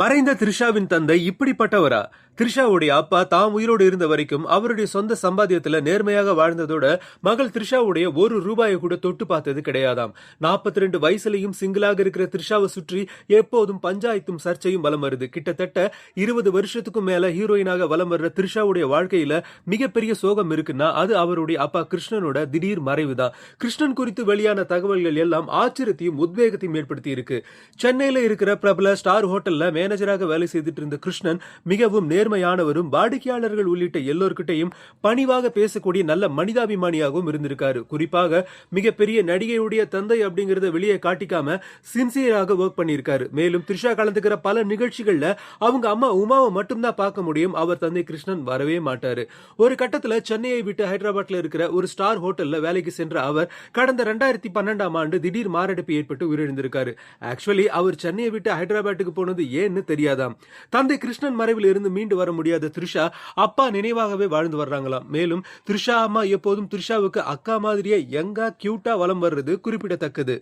மறைந்த த்ரிஷாவின் தந்தை இப்படிப்பட்டவரா? த்ரிஷாவுடைய அப்பா தாம் உயிரோடு இருந்த வரைக்கும் அவருடைய சொந்த சம்பாத்தியத்துல நேர்மையாக வாழ்ந்ததோட மகள் த்ரிஷாவுடைய ஒரு ரூபாயை கூட தொட்டு பார்த்தது கிடையாதாம். 42 வயசுலயும் சிங்கிளாக இருக்கிற த்ரிஷாவை சுற்றி எப்போதும் பஞ்சாயத்தும் சர்ச்சையும் வலம் வருது. கிட்டத்தட்ட 20 வருஷத்துக்கும் மேல ஹீரோயினாக வலம் வர்ற த்ரிஷாவுடைய வாழ்க்கையில மிகப்பெரிய சோகம் இருக்குன்னா அது அவருடைய அப்பா கிருஷ்ணனோட திடீர் மறைவுதான். கிருஷ்ணன் குறித்து வெளியான தகவல்கள் எல்லாம் ஆச்சரியத்தையும் உத்வேகத்தையும் ஏற்படுத்தி இருக்கு. சென்னையில இருக்கிற பிரபல ஸ்டார் ஹோட்டல்ல மேனேஜராக வேலை செய்துட்டு இருந்த கிருஷ்ணன் மிகவும் நேர்மையானவரும் வாடிக்கையாளர்கள் உள்ளிட்ட எல்லோருக்கிட்டையும் பணிவாக பேசக்கூடிய நல்ல மனிதாபிமானியாகவும் இருந்திருக்காரு. குறிப்பாக மிகப்பெரிய நடிகையுடைய தந்தை அப்படிங்கறத வெளியே காட்டிக்காம சின்சியராக ஒர்க் பண்ணியிருக்காரு. மேலும் த்ரிஷா கலந்துக்கிற பல நிகழ்ச்சிகள்ல அவங்க அம்மா உமாவை மட்டும்தான் பார்க்க முடியும். அவர் தந்தை கிருஷ்ணன் வரவே மாட்டாரு. ஒரு கட்டத்துல சென்னையை விட்டு ஹைதராபாத்ல இருக்கிற ஒரு ஸ்டார் ஹோட்டல்ல வேலைக்கு சென்ற அவர் கடந்த 2012ஆம் ஆண்டு திடீர் மாரடைப்பு ஏற்பட்டு உயிரிழந்திருக்காரு. ஆக்சுவலி அவர் சென்னையை விட்டு ஹைதராபாத்துக்கு போனது ஏன்னு தெரியாதாம். தந்தை கிருஷ்ணன் மறைவில் இருந்து மீண்டு வர முடியாத த்ரிஷா அப்பா நினைவாகவே வாழ்ந்து வர்றாங்களாம். மேலும் த்ரிஷா அம்மா எப்போதும் த்ரிஷாவுக்கு அக்கா மாதிரியே யங்கா கியூட்டா வலம் வர்றது குறிப்பிடத்தக்கது.